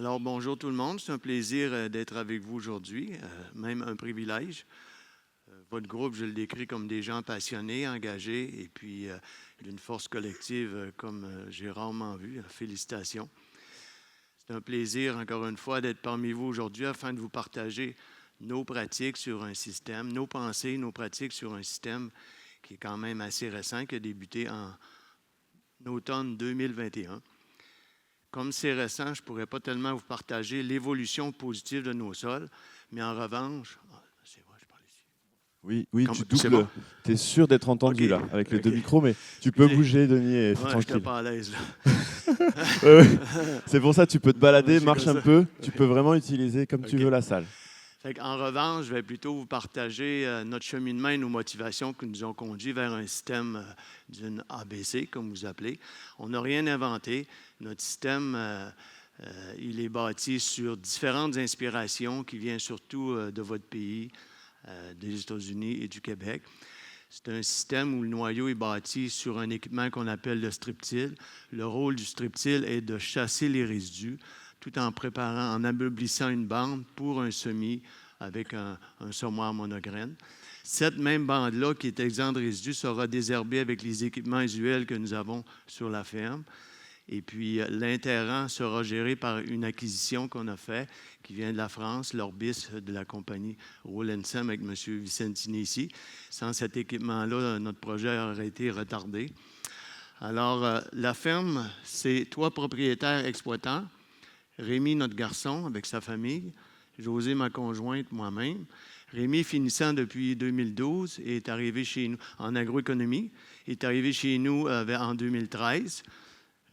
Alors, bonjour tout le monde. C'est un plaisir d'être avec vous aujourd'hui, même un privilège. Votre groupe, je le décris comme des gens passionnés, engagés et puis d'une force collective comme j'ai rarement vu. Félicitations. C'est un plaisir, encore une fois, d'être parmi vous aujourd'hui afin de vous partager nos pratiques sur un système, nos pensées, nos pratiques sur un système qui est quand même assez récent, qui a débuté en automne 2021. Comme c'est récent, je ne pourrais pas tellement vous partager l'évolution positive de nos sols, mais en revanche, c'est vrai, je parle ici. Oui, tu C'est bon? doubles. Tu es sûr d'être entendu OK. là, avec les deux OK. micros, mais tu peux Excusez. bouger, Denis, et c'est Ouais, je n'étais tranquille. pas à l'aise là. Ouais, ouais. C'est pour ça, tu peux te balader, C'est comme marche un ça. peu, tu peux vraiment utiliser comme tu OK. veux la salle. En revanche, je vais plutôt vous partager notre cheminement et nos motivations qui nous ont conduits vers un système d'une ABC, comme vous appelez. On n'a rien inventé. Notre système, il est bâti sur différentes inspirations qui viennent surtout de votre pays, des États-Unis et du Québec. C'est un système où le noyau est bâti sur un équipement qu'on appelle le strip-till. Le rôle du strip-till est de chasser les résidus tout en préparant, en ameublissant une bande pour un semis avec un semoir monograine. Cette même bande-là, qui est exempte de résidus, sera désherbée avec les équipements usuels que nous avons sur la ferme. Et puis, l'interrant sera géré par une acquisition qu'on a faite, qui vient de la France, l'Orbis de la compagnie Rollensem avec M. Vicentini ici. Sans cet équipement-là, notre projet aurait été retardé. Alors, la ferme, c'est 3 propriétaires exploitants. Rémi, notre garçon, avec sa famille. José, ma conjointe, moi-même. Rémi, finissant depuis 2012, est arrivé chez nous en agroéconomie. Il est arrivé chez nous en 2013.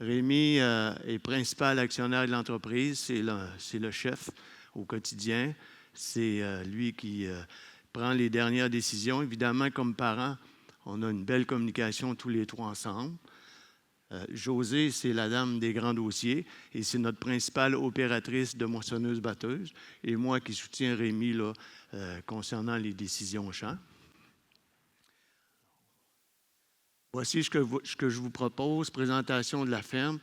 Rémi est principal actionnaire de l'entreprise. C'est le chef au quotidien. C'est lui qui prend les dernières décisions. Évidemment, comme parents, on a une belle communication tous les 3 ensemble. Josée, c'est la dame des grands dossiers et c'est notre principale opératrice de moissonneuse-batteuse. Et moi qui soutiens Rémi là, concernant les décisions au champ. Voici ce que je vous propose, présentation de la ferme,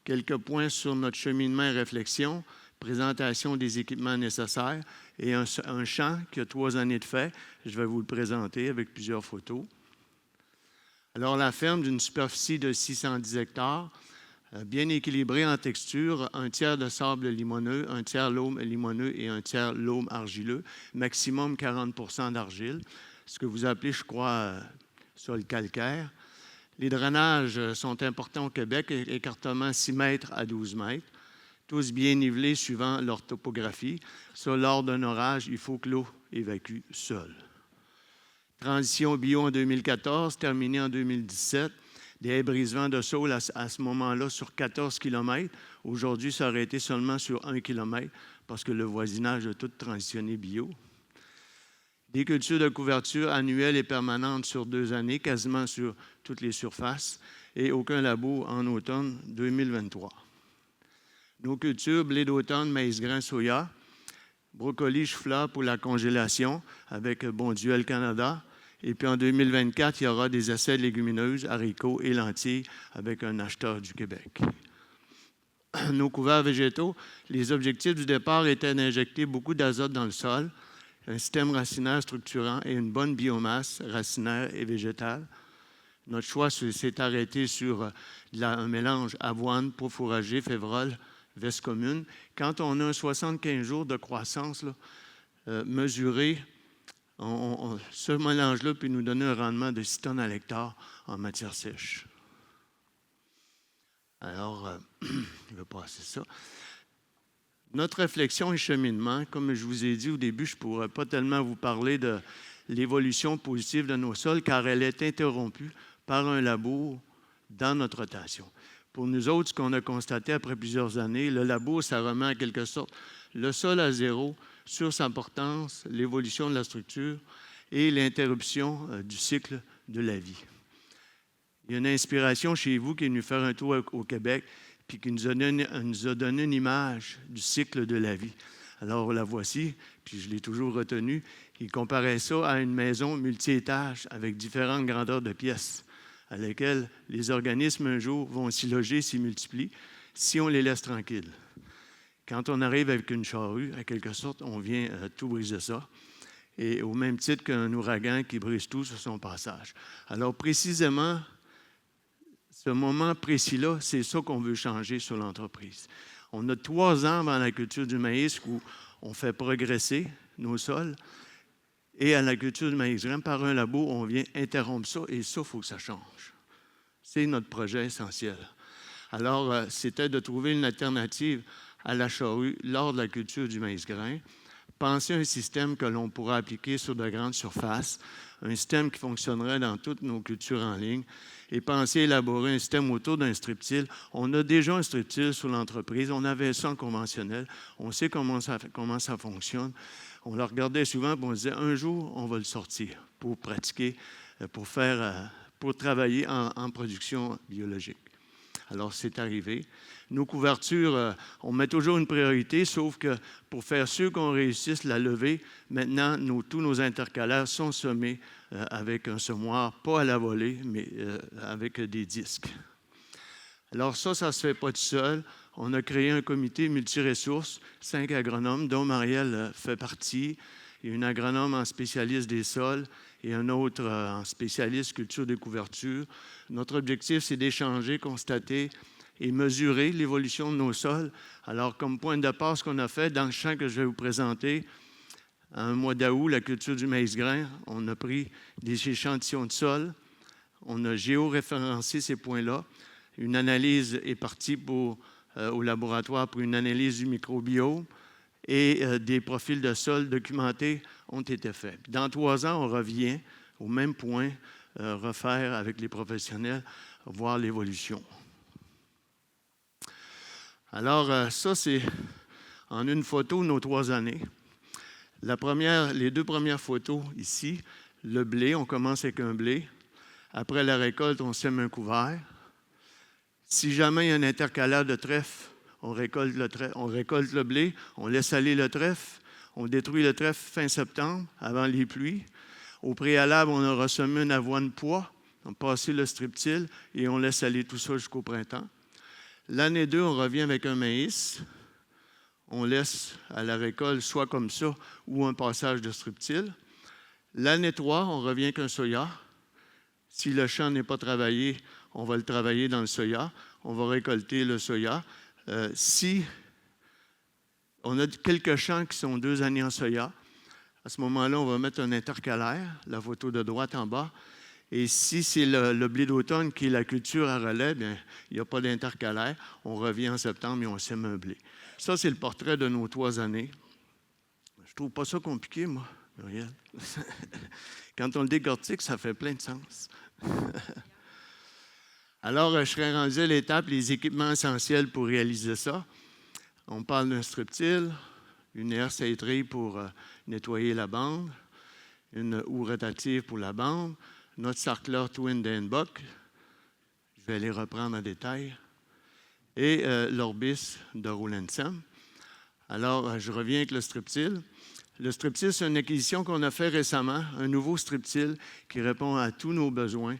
quelques points sur notre cheminement et réflexion, présentation des équipements nécessaires et un champ qui a 3 années de fait. Je vais vous le présenter avec plusieurs photos. Alors, la ferme d'une superficie de 610 hectares, bien équilibrée en texture, un tiers de sable limoneux, un tiers laume limoneux et un tiers laume argileux, maximum 40 d'argile, ce que vous appelez, je crois, sol calcaire. Les drainages sont importants au Québec, écartement 6 mètres à 12 mètres, tous bien nivelés suivant leur topographie. Ça, lors d'un orage, il faut que l'eau évacue seule. Transition bio en 2014, terminée en 2017. Des brisements de saules à ce moment-là sur 14 km. Aujourd'hui, ça aurait été seulement sur 1 km parce que le voisinage a tout transitionné bio. Des cultures de couverture annuelles et permanentes sur 2 années, quasiment sur toutes les surfaces, et aucun labo en automne 2023. Nos cultures, blé d'automne, maïs grain, soya, brocoli, chou-fleur pour la congélation avec Bonduel Canada. Et puis en 2024, il y aura des essais de légumineuses, haricots et lentilles avec un acheteur du Québec. Nos couverts végétaux, les objectifs du départ étaient d'injecter beaucoup d'azote dans le sol, un système racinaire structurant et une bonne biomasse racinaire et végétale. Notre choix s'est arrêté sur un mélange avoine, peau fourragée, févrole, veste commune. Quand on a un 75 jours de croissance là, mesuré, ce mélange-là peut nous donner un rendement de 6 tonnes à l'hectare en matière sèche. Alors, je vais passer ça. Notre réflexion et cheminement, comme je vous ai dit au début, je ne pourrais pas tellement vous parler de l'évolution positive de nos sols car elle est interrompue par un labour dans notre rotation. Pour nous autres, ce qu'on a constaté après plusieurs années, le labour, ça remet en quelque sorte le sol à zéro sur sa portance, l'évolution de la structure et l'interruption du cycle de la vie. Il y a une inspiration chez vous qui est venue faire un tour au Québec puis qui nous a donné une image du cycle de la vie. Alors, la voici, puis je l'ai toujours retenue. Il comparait ça à une maison multi-étages avec différentes grandeurs de pièces à laquelle les organismes, un jour, vont s'y loger, s'y multiplient, si on les laisse tranquilles. Quand on arrive avec une charrue, en quelque sorte, on vient tout briser ça. Et au même titre qu'un ouragan qui brise tout sur son passage. Alors, précisément, ce moment précis-là, c'est ça qu'on veut changer sur l'entreprise. On a 3 ans dans la culture du maïs où on fait progresser nos sols. Et à la culture du maïs grain, par un labo, on vient interrompre ça. Et ça, il faut que ça change. C'est notre projet essentiel. Alors, c'était de trouver une alternative à la charrue lors de la culture du maïs grain. Penser à un système que l'on pourra appliquer sur de grandes surfaces, un système qui fonctionnerait dans toutes nos cultures en ligne, et penser à élaborer un système autour d'un strip-till. On a déjà un strip-till sur l'entreprise, on avait ça en conventionnel, on sait comment ça fonctionne. On le regardait souvent et on se disait, un jour, on va le sortir pour pratiquer, pour travailler en production biologique. Alors, c'est arrivé. Nos couvertures, on met toujours une priorité, sauf que pour faire sûr qu'on réussisse la levée, maintenant, tous nos intercalaires sont semés avec un semoir, pas à la volée, mais avec des disques. Alors ça ne se fait pas tout seul. On a créé un comité multiressources, 5 agronomes, dont Marielle fait partie. Il y a une agronome en spécialiste des sols et un autre en spécialiste culture des couvertures. Notre objectif, c'est d'échanger, constater et mesurer l'évolution de nos sols. Alors, comme point de départ, ce qu'on a fait dans le champ que je vais vous présenter, en mois d'août, la culture du maïs grain, on a pris des échantillons de sol, on a géoréférencé ces points-là. Une analyse est partie au laboratoire pour une analyse du microbiome et des profils de sol documentés ont été faits. Dans 3 ans, on revient au même point, refaire avec les professionnels, voir l'évolution. Alors, ça, c'est en une photo nos 3 années. Les 2 premières photos ici, le blé, on commence avec un blé. Après la récolte, on sème un couvert. Si jamais il y a un intercalaire de trèfle, on récolte le blé, on laisse aller le trèfle, on détruit le trèfle fin septembre, avant les pluies. Au préalable, on a ressemé une avoine pois, on passe le strip-till et on laisse aller tout ça jusqu'au printemps. L'année 2, on revient avec un maïs. On laisse à la récolte soit comme ça ou un passage de strip-till. L'année 3, on revient avec un soya. Si le champ n'est pas travaillé, on va le travailler dans le soya. On va récolter le soya. Si on a quelques champs qui sont 2 années en soya, à ce moment-là, on va mettre un intercalaire, la photo de droite en bas. Et si c'est le blé d'automne qui est la culture à relais, bien, il n'y a pas d'intercalaire. On revient en septembre et on sème un blé. Ça, c'est le portrait de nos 3 années. Je ne trouve pas ça compliqué, moi, Muriel. Quand on le décortique, ça fait plein de sens. Alors, je serais rendu à l'étape, les équipements essentiels pour réaliser ça. On parle d'un strip-till, une herse étrille pour nettoyer la bande, une houe rotative pour la bande, notre sarcleur Twin Denbuck, je vais les reprendre en détail, et l'Orbis de Roulentsem. Alors, je reviens avec le strip-till. Le strip-till, c'est une acquisition qu'on a fait récemment, un nouveau strip-till qui répond à tous nos besoins.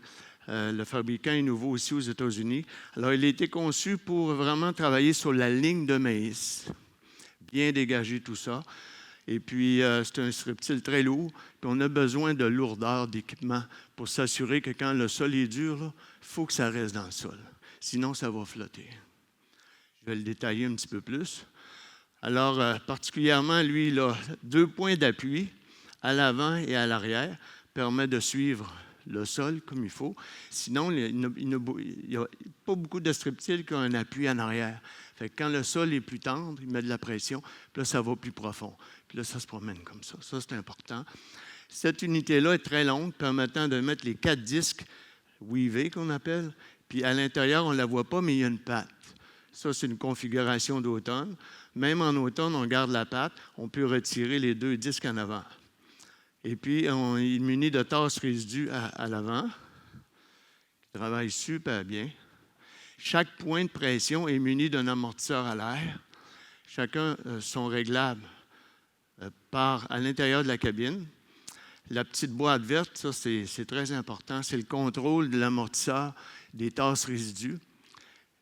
Le fabricant est nouveau aussi aux États-Unis. Alors, il a été conçu pour vraiment travailler sur la ligne de maïs, bien dégager tout ça. Et puis, c'est un strip-till très lourd. Puis, on a besoin de lourdeur d'équipement pour s'assurer que quand le sol est dur, il faut que ça reste dans le sol. Sinon, ça va flotter. Je vais le détailler un petit peu plus. Alors, particulièrement, lui, il a 2 points d'appui à l'avant et à l'arrière, permet de suivre le sol comme il faut. Sinon, il n'y a pas beaucoup de strip-till qui ont un appui en arrière. Fait que quand le sol est plus tendre, il met de la pression, puis là, ça va plus profond. Puis là, ça se promène comme ça. Ça, c'est important. Cette unité-là est très longue, permettant de mettre les 4 disques weavés qu'on appelle. Puis à l'intérieur, on ne la voit pas, mais il y a une patte. Ça, c'est une configuration d'automne. Même en automne, on garde la patte. On peut retirer les 2 disques en avant. Et puis, on est muni de tasses résidues à l'avant, qui travaillent super bien. Chaque point de pression est muni d'un amortisseur à l'air. Chacun sont réglables à l'intérieur de la cabine. La petite boîte verte, ça, c'est très important. C'est le contrôle de l'amortisseur des tasses résidues.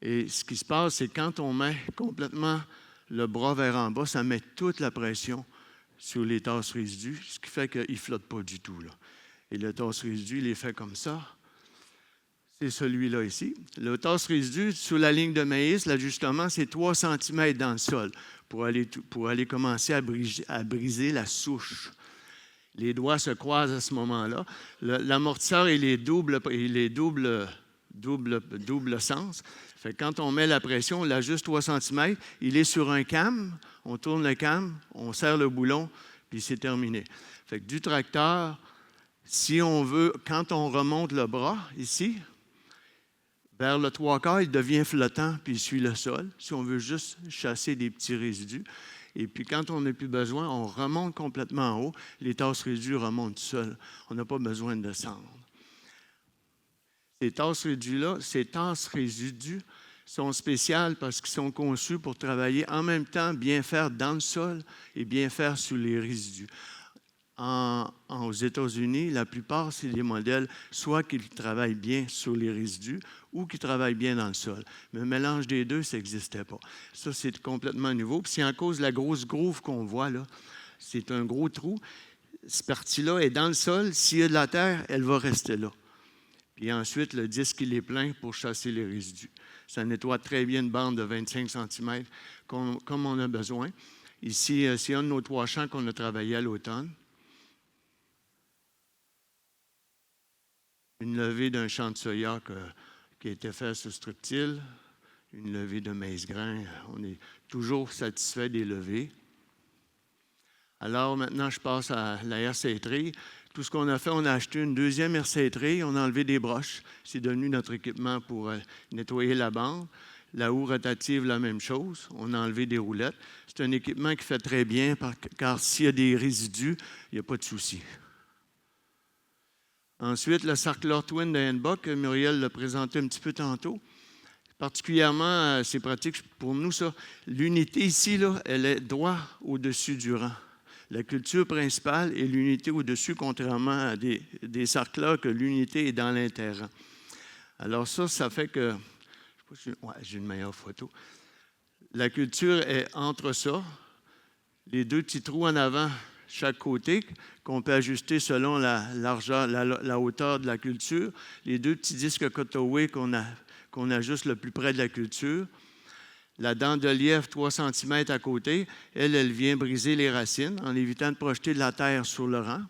Et ce qui se passe, c'est quand on met complètement le bras vers en bas, ça met toute la pression sur les tasses résidues, ce qui fait qu'il ne flotte pas du tout, là. Et le tasse résidu, il est fait comme ça. C'est celui-là ici. Le tasse résidu, sur la ligne de maïs, l'ajustement, c'est 3 cm dans le sol pour aller commencer à briser la souche. Les doigts se croisent à ce moment-là. L'amortisseur, il est double sens. Fait que quand on met la pression, on l'ajuste 3 cm, il est sur un cam, on tourne le cam, on serre le boulon, puis c'est terminé. Fait que du tracteur, si on veut, quand on remonte le bras, ici, vers le 3/4, il devient flottant, puis il suit le sol, si on veut juste chasser des petits résidus. Et puis, quand on n'a plus besoin, on remonte complètement en haut. Les tasses résidus remontent tout seuls. On n'a pas besoin de descendre. Ces tasses résidus sont spéciales parce qu'ils sont conçus pour travailler en même temps, bien faire dans le sol et bien faire sur les résidus. Aux États-Unis, la plupart, c'est des modèles soit qui travaillent bien sur les résidus ou qui travaillent bien dans le sol. Mais un mélange des deux, ça n'existait pas. Ça, c'est complètement nouveau. Puis c'est en cause de la grosse groove qu'on voit là. C'est un gros trou. Cette partie-là est dans le sol. S'il y a de la terre, elle va rester là. Puis ensuite, le disque, il est plein pour chasser les résidus. Ça nettoie très bien une bande de 25 cm comme on a besoin. Ici, c'est un de nos 3 champs qu'on a travaillé à l'automne. Une levée d'un champ de soya qui a été fait sur Structile, une levée de maïs-grain. On est toujours satisfait des levées. Alors maintenant, je passe à la hersaiterie. Tout ce qu'on a fait, on a acheté une deuxième hersaiterie, on a enlevé des broches. C'est devenu notre équipement pour nettoyer la bande. La houe rotative, la même chose. On a enlevé des roulettes. C'est un équipement qui fait très bien car s'il y a des résidus, il n'y a pas de souci. Ensuite, le Sarkler Twin de Henbach, Muriel l'a présenté un petit peu tantôt. Particulièrement, c'est pratique pour nous, ça. L'unité ici, là, elle est droit au-dessus du rang. La culture principale est l'unité au-dessus, contrairement à des Sarkler, que l'unité est dans l'interrang. Alors ça fait que... Je ne sais pas si j'ai une meilleure photo. La culture est entre ça, les 2 petits trous en avant, chaque côté, qu'on peut ajuster selon la largeur, la hauteur de la culture. Les 2 petits disques cutaway qu'on ajuste le plus près de la culture. La dent de lièvre, 3 cm à côté, elle vient briser les racines en évitant de projeter de la terre sur le rang.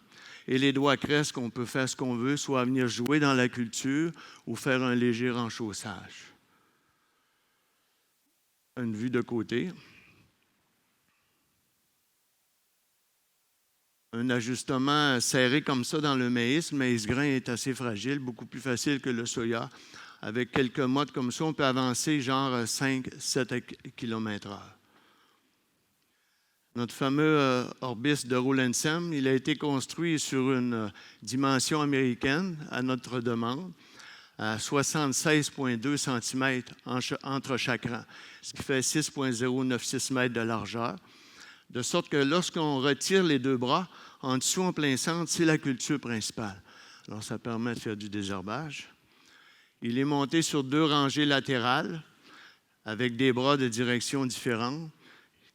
Et les doigts cresse qu'on peut faire ce qu'on veut, soit venir jouer dans la culture ou faire un léger renchaussage. Une vue de côté. Un ajustement serré comme ça dans le maïs. Le maïs-grain est assez fragile, beaucoup plus facile que le soya. Avec quelques mottes comme ça, on peut avancer genre 5-7 km/h. Notre fameux Orbis de Rollensem, il a été construit sur une dimension américaine à notre demande, à 76,2 cm entre chaque rang, ce qui fait 6,096 mètres de largeur. De sorte que lorsqu'on retire les 2 bras, en dessous, en plein centre, c'est la culture principale. Alors, ça permet de faire du désherbage. Il est monté sur 2 rangées latérales avec des bras de direction différentes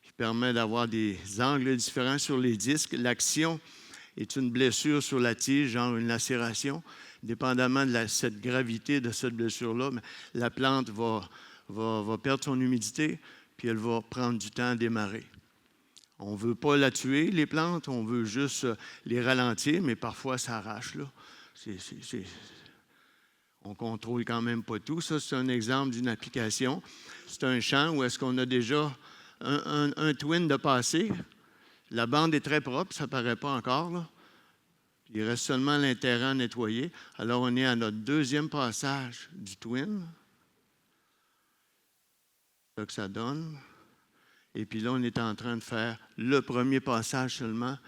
qui permet d'avoir des angles différents sur les disques. L'action est une blessure sur la tige, genre une lacération. Dépendamment de cette gravité de cette blessure-là, la plante va perdre son humidité puis elle va prendre du temps à démarrer. On ne veut pas la tuer, les plantes, on veut juste les ralentir, mais parfois ça arrache. Là. On ne contrôle quand même pas tout. Ça, c'est un exemple d'une application. C'est un champ où est-ce qu'on a déjà un twin de passé. La bande est très propre, ça ne paraît pas encore. Là. Il reste seulement l'interrang nettoyé. Alors, on est à notre 2e passage du twin. C'est ça que ça donne. Et puis là, on est en train de faire le premier passage seulement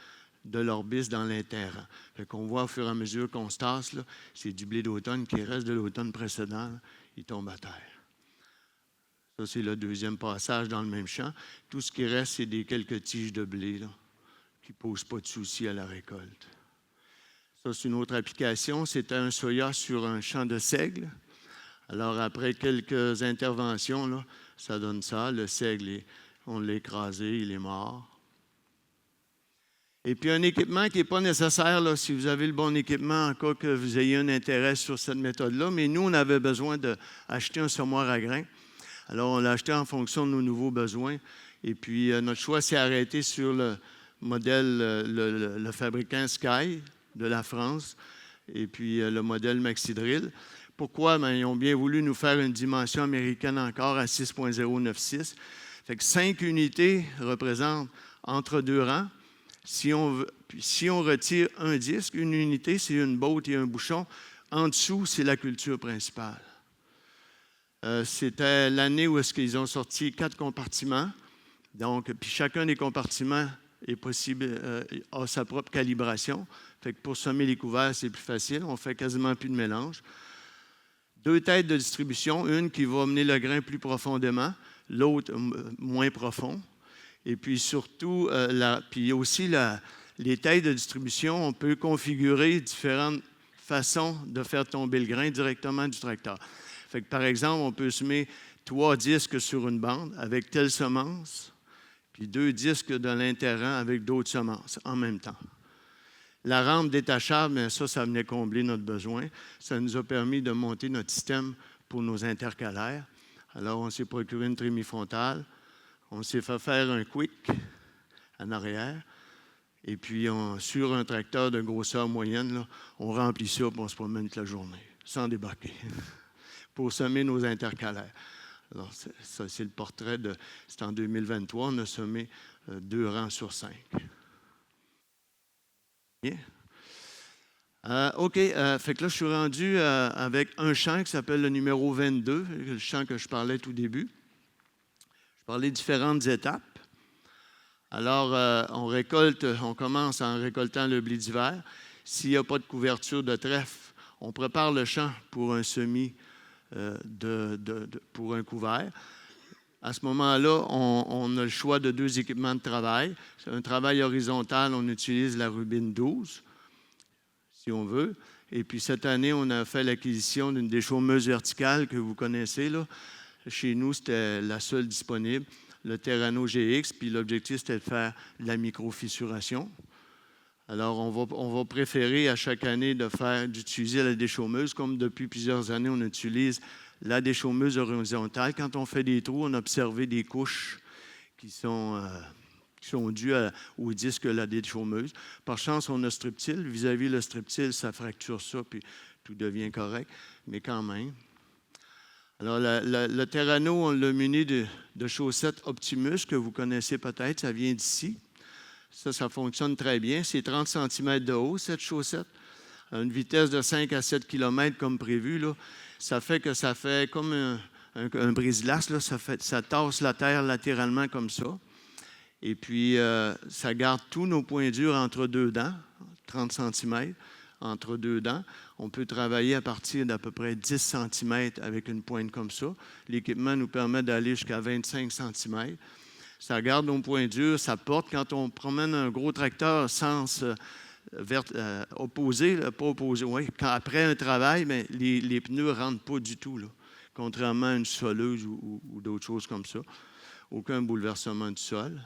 de l'orbis dans l'interrang. Fait qu'on voit au fur et à mesure qu'on se tasse, là, c'est du blé d'automne qui reste de l'automne précédent, là, il tombe à terre. Ça, c'est le 2e passage dans le même champ. Tout ce qui reste, c'est quelques tiges de blé là, qui ne posent pas de soucis à la récolte. Ça, c'est une autre application. C'était un soya sur un champ de seigle. Alors, après quelques interventions, là, ça donne ça. Le seigle On l'a écrasé, il est mort. Et puis un équipement qui n'est pas nécessaire, là, si vous avez le bon équipement, en cas que vous ayez un intérêt sur cette méthode-là. Mais nous, on avait besoin d'acheter un semoir à grains. Alors, on l'a acheté en fonction de nos nouveaux besoins. Et puis, notre choix s'est arrêté sur le modèle, le fabricant Sky de la France, et puis le modèle Maxi-Drill. Pourquoi? Bien, ils ont bien voulu nous faire une dimension américaine encore à 6.096. Fait que 5 unités représentent entre 2 rangs. Si on retire un disque, une unité, c'est une botte et un bouchon. En dessous, c'est la culture principale. C'était l'année où est-ce qu'ils ont sorti 4 compartiments. Donc, puis chacun des compartiments est possible, a sa propre calibration. Fait que pour semer les couverts, c'est plus facile. On fait quasiment plus de mélange. 2 têtes de distribution, une qui va mener le grain plus profondément, l'autre moins profond. Et puis surtout, puis aussi les tailles de distribution, on peut configurer différentes façons de faire tomber le grain directement du tracteur. Fait que, par exemple, on peut semer 3 disques sur une bande avec telle semence, puis 2 disques de l'interrang avec d'autres semences en même temps. La rampe détachable, bien, ça venait combler notre besoin. Ça nous a permis de monter notre système pour nos intercalaires. Alors, on s'est procuré une trémie frontale. On s'est fait faire un quick en arrière. Et puis, sur un tracteur de grosseur moyenne, là, on remplit ça et on se promène toute la journée, sans débarquer, pour semer nos intercalaires. Alors, ça, c'est le portrait c'est en 2023, on a semé 2 rangs sur 5. Bien. OK. Fait que là, je suis rendu avec un champ qui s'appelle le numéro 22, le champ que je parlais tout début. Je parlais de différentes étapes. Alors, on commence en récoltant le blé d'hiver. S'il n'y a pas de couverture de trèfle, on prépare le champ pour un semis pour un couvert. À ce moment-là, on a le choix de 2 équipements de travail. C'est un travail horizontal, on utilise la Rubin 12, si on veut. Et puis cette année, on a fait l'acquisition d'une déchaumeuse verticale que vous connaissez, là. Chez nous, c'était la seule disponible, le Terrano GX, puis l'objectif, c'était de faire de la micro-fissuration. Alors, on va préférer à chaque année d'utiliser la déchaumeuse, comme depuis plusieurs années, on utilise la déchaumeuse horizontale. Quand on fait des trous, on a observé des couches qui sont dues au disque de la déchaumeuse. Par chance, on a Strip-Till. Vis-à-vis le Strip-Till, ça fracture ça, puis tout devient correct, mais quand même. Alors, le Terrano, on l'a muni de chaussettes Optimus, que vous connaissez peut-être, ça vient d'ici. Ça fonctionne très bien. C'est 30 cm de haut, cette chaussette. À une vitesse de 5 à 7 km comme prévu, là. Ça fait comme un brise-glace, là. Ça tasse la terre latéralement comme ça. Et puis, ça garde tous nos points durs entre 2 dents, 30 cm entre 2 dents. On peut travailler à partir d'à peu près 10 cm avec une pointe comme ça. L'équipement nous permet d'aller jusqu'à 25 cm. Ça garde nos points durs, ça porte. Quand on promène un gros tracteur sens opposé, pas opposé, oui, après un travail, mais les pneus ne rentrent pas du tout, là, contrairement à une soleuse ou d'autres choses comme ça. Aucun bouleversement du sol.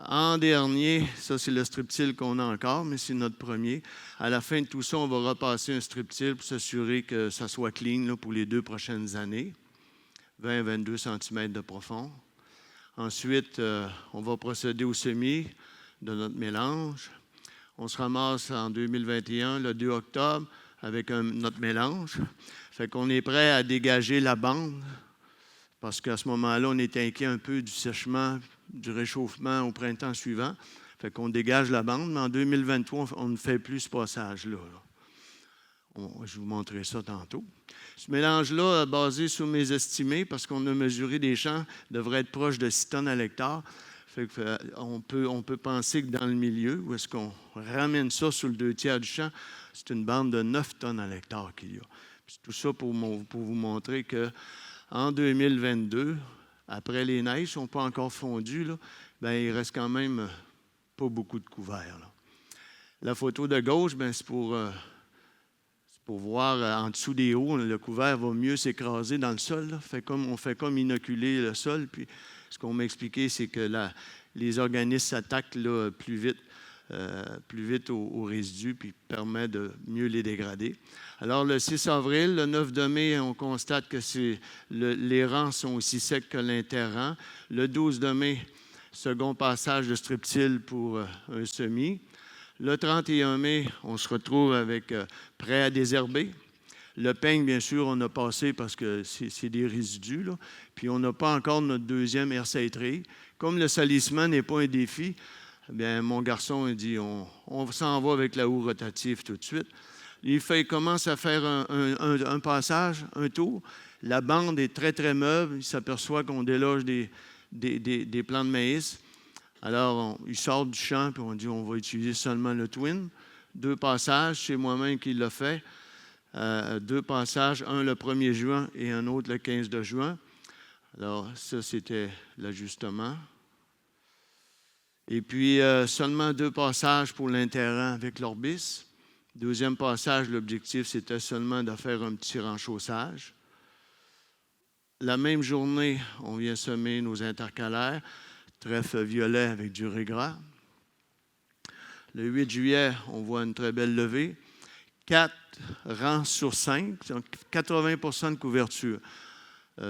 En dernier, ça c'est le Strip-Till qu'on a encore, mais c'est notre premier. À la fin de tout ça, on va repasser un Strip-Till pour s'assurer que ça soit clean là, pour les 2 prochaines années. 20-22 cm de profond. Ensuite, on va procéder au semis de notre mélange. On se ramasse en 2021, le 2 octobre, avec notre mélange. Fait qu'on est prêt à dégager la bande, parce qu'à ce moment-là, on est inquiet un peu du sèchement, du réchauffement au printemps suivant. Fait qu'on dégage la bande, mais en 2023, on ne fait plus ce passage-là. Je vais vous montrer ça tantôt. Ce mélange-là, basé sur mes estimés, parce qu'on a mesuré des champs, devrait être proche de 6 tonnes à l'hectare. Fait que, on peut penser que dans le milieu, où est-ce qu'on ramène ça sur le 2/3 du champ, c'est une bande de 9 tonnes à l'hectare qu'il y a. Puis tout ça pour vous montrer qu'en 2022, après les neiges, qui ne sont pas encore fondues, là, bien, il reste quand même pas beaucoup de couverts, là. La photo de gauche, bien, c'est pour voir en dessous des hauts, le couvert va mieux s'écraser dans le sol. On fait comme inoculer le sol, puis Ce qu'on m'a expliqué, c'est que les organismes s'attaquent là, plus vite aux résidus, puis permet de mieux les dégrader. Alors, le 6 avril, le 9 de mai, on constate que les rangs sont aussi secs que l'interrang. Le 12 de mai, second passage de streptyle pour un semis. Le 31 mai, on se retrouve avec prêt à désherber. Le peigne, bien sûr, on a passé parce que c'est des résidus, là. Puis on n'a pas encore notre deuxième air-citré. Comme le salissement n'est pas un défi, bien, mon garçon a dit on s'en va avec la houe rotative tout de suite. Les feuilles commencent à faire un passage, un tour. La bande est très, très meuble. Il s'aperçoit qu'on déloge des plants de maïs. Alors, il sort du champ, puis on dit on va utiliser seulement le twin. 2 passages, c'est moi-même qui l'ai fait. 2 passages, un le 1er juin et un autre le 15 de juin. Alors, ça, c'était l'ajustement. Et puis, seulement 2 passages pour l'interrang avec l'orbis. Deuxième passage, l'objectif, c'était seulement de faire un petit renchaussage. La même journée, on vient semer nos intercalaires, trèfle violet avec du régras. Le 8 juillet, on voit une très belle levée. 4 rangs sur 5, donc 80 % de couverture.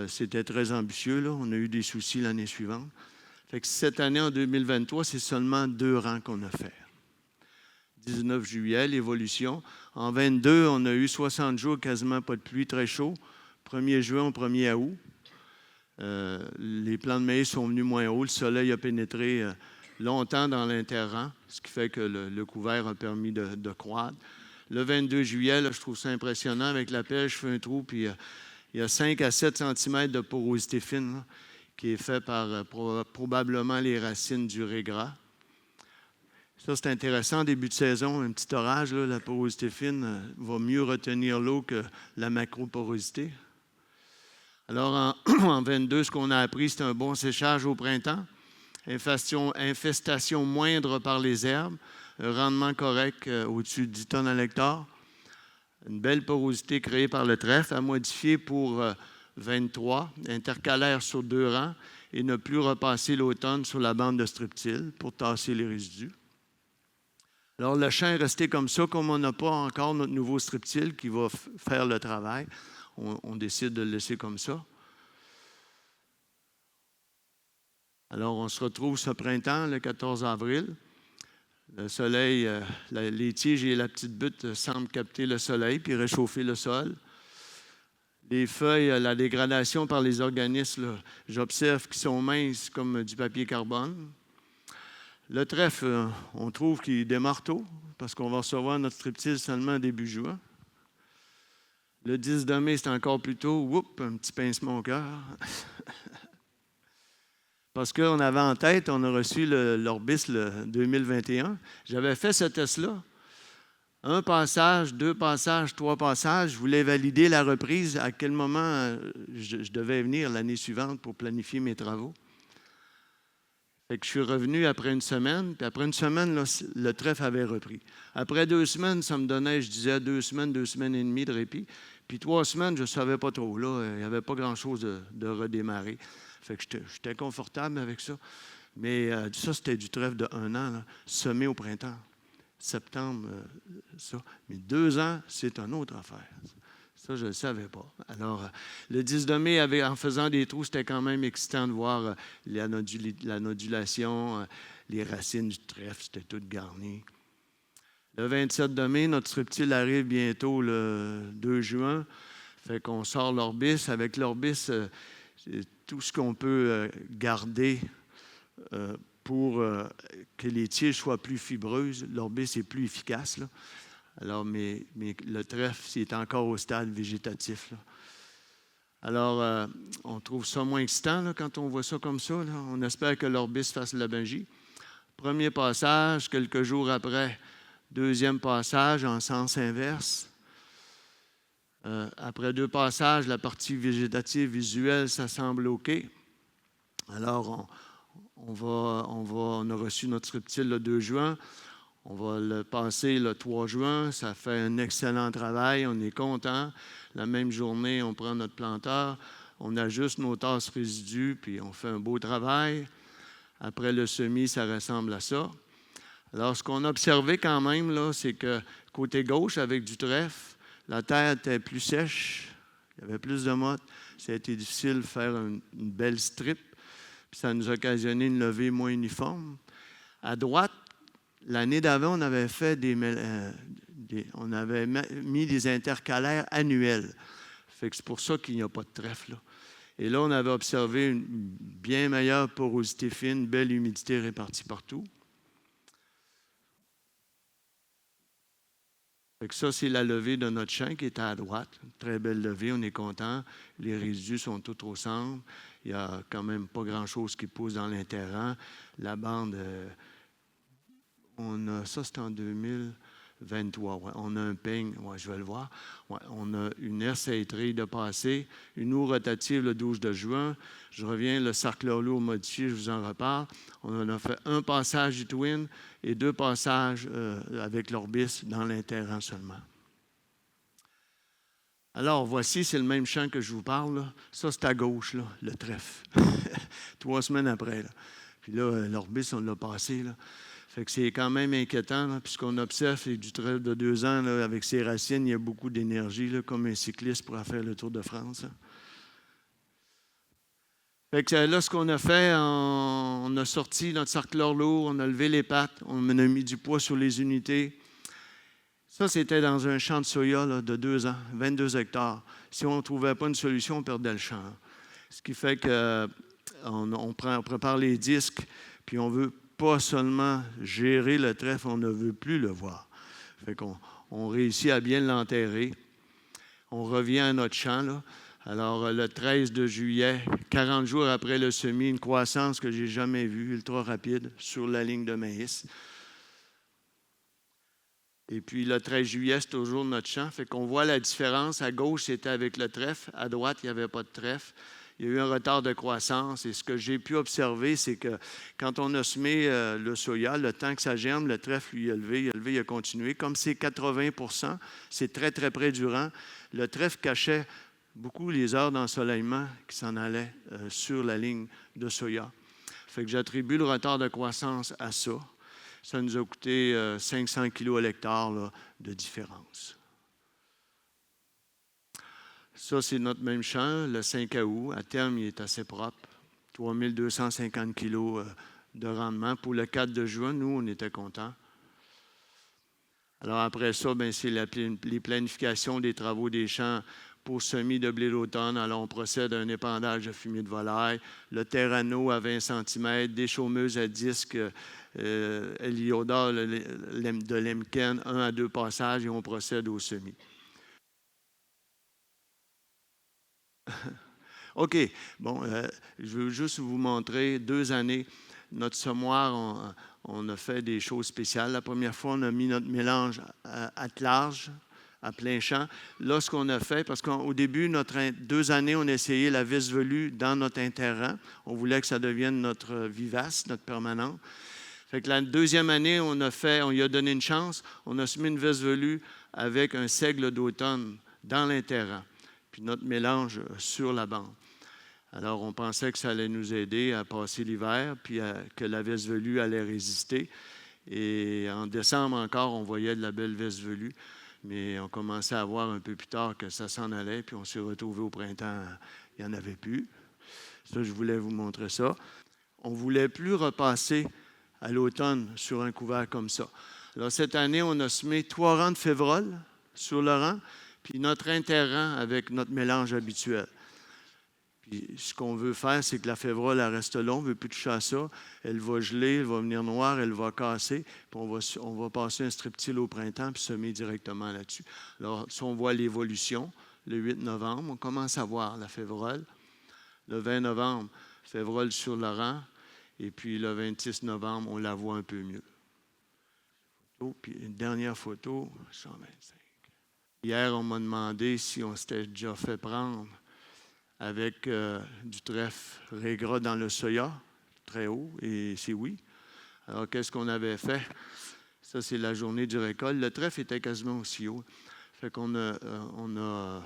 C'était très ambitieux, là. On a eu des soucis l'année suivante. Fait que cette année, en 2023, c'est seulement 2 rangs qu'on a fait. 19 juillet, l'évolution. En 22, on a eu 60 jours, quasiment pas de pluie, très chaud. 1er juin au 1er août. Les plants de maïs sont venus moins haut. Le soleil a pénétré longtemps dans l'interrang, ce qui fait que le couvert a permis de croître. Le 22 juillet, là, je trouve ça impressionnant. Avec la pelle, je fais un trou, puis il y a 5 à 7 cm de porosité fine là, qui est fait par probablement les racines du régras. Ça, c'est intéressant. Début de saison, un petit orage, là, la porosité fine va mieux retenir l'eau que la macroporosité. Alors, en 22, ce qu'on a appris, c'est un bon séchage au printemps, infestation moindre par les herbes, un rendement correct au-dessus de 10 tonnes à l'hectare, une belle porosité créée par le trèfle, à modifier pour 23, intercalaire sur 2 rangs, et ne plus repasser l'automne sur la bande de streptyle pour tasser les résidus. Alors, le champ est resté comme ça, comme on n'a pas encore notre nouveau streptyle qui va faire le travail. On décide de le laisser comme ça. Alors, on se retrouve ce printemps, le 14 avril. Le soleil, les tiges et la petite butte semblent capter le soleil puis réchauffer le sol. Les feuilles, la dégradation par les organismes, là, j'observe qu'ils sont minces comme du papier carbone. Le trèfle, on trouve qu'il démarre tôt parce qu'on va recevoir notre streptyle seulement début juin. Le 10 de mai, c'est encore plus tôt. Oups, un petit pincement au cœur. Parce qu'on avait en tête, on a reçu l'Orbis le 2021. J'avais fait ce test-là. 1 passage, 2 passages, 3 passages. Je voulais valider la reprise, à quel moment je devais venir l'année suivante pour planifier mes travaux. Fait que je suis revenu après une semaine, puis après une semaine, là, le trèfle avait repris. Après 2 semaines, ça me donnait, je disais, 2 semaines et demie de répit. Puis 3 semaines, je ne savais pas trop. Là, il n'y avait pas grand-chose de redémarrer. Fait que j'étais confortable avec ça. Mais ça, c'était du trèfle de 1 an, là, semé au printemps. Septembre, ça. Mais 2 ans, c'est une autre affaire. Ça, je ne le savais pas. Alors, le 10 de mai, en faisant des trous, c'était quand même excitant de voir la nodulation, les racines du trèfle, c'était tout garni. Le 27 de mai, notre streptyle arrive bientôt le 2 juin. Fait qu'on sort l'orbis. Avec l'orbis, tout ce qu'on peut garder pour que les tiges soient plus fibreuses. L'orbis est plus efficace, là. Alors, mais le trèfle, c'est encore au stade végétatif, là. Alors, on trouve ça moins excitant là, quand on voit ça comme ça, là. On espère que l'orbis fasse la magie. Premier passage, quelques jours après, deuxième passage en sens inverse. Après 2 passages, la partie végétative visuelle, ça semble OK. Alors, on a reçu notre streptyle le 2 juin. On va le passer le 3 juin. Ça fait un excellent travail. On est content. La même journée, on prend notre planteur. on ajuste nos tasses résidus, puis on fait un beau travail. Après le semis, ça ressemble à ça. Alors, ce qu'on a observé quand même, là, c'est que côté gauche, avec du trèfle, la terre était plus sèche, il y avait plus de mottes. Ça a été difficile de faire une belle strip, puis ça nous a occasionné une levée moins uniforme. À droite, l'année d'avant, on avait fait on avait mis des intercalaires annuels. Fait que c'est pour ça qu'il n'y a pas de trèfle, là. Et là, on avait observé une bien meilleure porosité fine, belle humidité répartie partout. Fait que ça, c'est la levée de notre champ qui est à droite. Une très belle levée, on est content. Les résidus sont tous au centre. Il n'y a quand même pas grand-chose qui pousse dans l'interrang. La bande, ça c'est en 2023. Ouais. On a un peigne, ouais, je vais le voir. Ouais, on a une R-Saitrie de passé, une eau rotative le 12 de juin. Je reviens, le cercle lourd modifié, je vous en reparle. On en a fait un passage du Twin et 2 passages avec l'Orbis dans l'interrang seulement. Alors, voici, c'est le même champ que je vous parle, là. Ça, c'est à gauche, là, le trèfle. 3 semaines après, là. Puis là, l'Orbis, on l'a passé, là. Fait que c'est quand même inquiétant, là, puis ce qu'on observe, c'est du trèfle de 2 ans, là, avec ses racines, il y a beaucoup d'énergie, là, comme un cycliste pourra faire le Tour de France, là. Fait que là, ce qu'on a fait, on a sorti notre sarclore lourd, on a levé les pattes, on a mis du poids sur les unités. Ça, c'était dans un champ de soya là, de 2 ans, 22 hectares. Si on ne trouvait pas une solution, on perdait le champ. Ce qui fait qu'on prépare les disques, puis on ne veut pas seulement gérer le trèfle, on ne veut plus le voir. Fait qu'on réussit à bien l'enterrer. On revient à notre champ, là. Alors, le 13 de juillet, 40 jours après le semis, une croissance que je n'ai jamais vue, ultra rapide, sur la ligne de maïs. Et puis, le 13 juillet, c'est toujours notre champ. Fait qu'on voit la différence. À gauche, c'était avec le trèfle. À droite, il n'y avait pas de trèfle. Il y a eu un retard de croissance. Et ce que j'ai pu observer, c'est que quand on a semé le soya, le temps que ça germe, le trèfle, lui, il a continué. Comme c'est 80 %, c'est très, très près du rang. Le trèfle cachait beaucoup les heures d'ensoleillement qui s'en allaient sur la ligne de soya. Fait que j'attribue le retard de croissance à ça. Ça nous a coûté 500 kg à l'hectare là, de différence. Ça, c'est notre même champ, le 5 août. À terme, il est assez propre. 3250 kg de rendement. Pour le 4 de juin, nous, on était contents. Alors après ça, bien, c'est les planifications des travaux des champs pour semis de blé d'automne. Alors, on procède à un épandage de fumier de volaille, le terrano à 20 cm, des chômeuses à disque Elioda de Lemken, 1 à 2 passages, et on procède au semis. OK. Bon, je veux juste vous montrer 2 années. Notre semoir, on a fait des choses spéciales. La première fois, on a mis notre mélange à large, à plein champ. Là, ce qu'on a fait, parce qu'au début, 2 années, on a essayé la vis velue dans notre interrang. On voulait que ça devienne notre vivace, notre permanente. Fait que la 2e année, on lui a donné une chance. On a semé une vis velue avec un seigle d'automne dans l'interrang, puis notre mélange sur la bande. Alors, on pensait que ça allait nous aider à passer l'hiver, puis que la vis velue allait résister. Et en décembre encore, on voyait de la belle vis velue. Mais on commençait à voir un peu plus tard que ça s'en allait, puis on s'est retrouvé au printemps, il n'y en avait plus. Ça, je voulais vous montrer ça. On ne voulait plus repasser à l'automne sur un couvert comme ça. Alors, cette année, on a semé 3 rangs de févrole sur le rang, puis notre interrang avec notre mélange habituel. Puis, ce qu'on veut faire, c'est que la févrole, elle reste là, on ne veut plus toucher à ça. Elle va geler, elle va venir noire, elle va casser. Puis on va passer un streptile au printemps puis semer directement là-dessus. Alors, si on voit l'évolution, le 8 novembre, on commence à voir la févrole. Le 20 novembre, févrole sur le rang. Et puis, le 26 novembre, on la voit un peu mieux. Puis, une dernière photo, 125. Hier, on m'a demandé si on s'était déjà fait prendre avec du trèfle régras dans le soya, très haut, et c'est oui. Alors, qu'est-ce qu'on avait fait? Ça, c'est la journée du récolte. Le trèfle était quasiment aussi haut. Fait qu'on a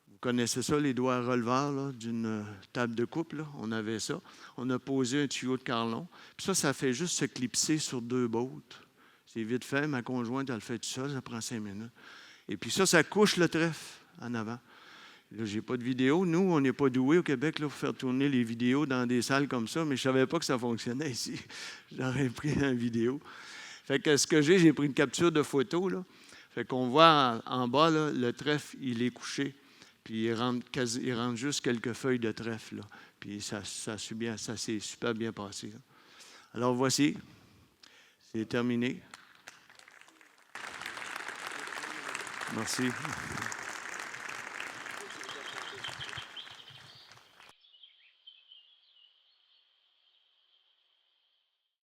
vous connaissez ça, les doigts releveurs là, d'une table de coupe. Là. On avait ça. On a posé un tuyau de carlon. Puis ça fait juste se clipser sur 2 bottes. C'est vite fait. Ma conjointe, elle le fait tout seul. Ça prend 5 minutes. Et puis ça couche le trèfle en avant. Là, j'ai pas de vidéo. Nous, on n'est pas doués au Québec là, pour faire tourner les vidéos dans des salles comme ça, mais je ne savais pas que ça fonctionnait ici. J'aurais pris une vidéo. Fait que ce que j'ai pris une capture de photo. Là. Fait qu'on voit en bas, là, le trèfle, il est couché. Puis il rentre juste quelques feuilles de trèfle. Là. Puis ça s'est super bien passé. Là. Alors voici, c'est terminé. Merci.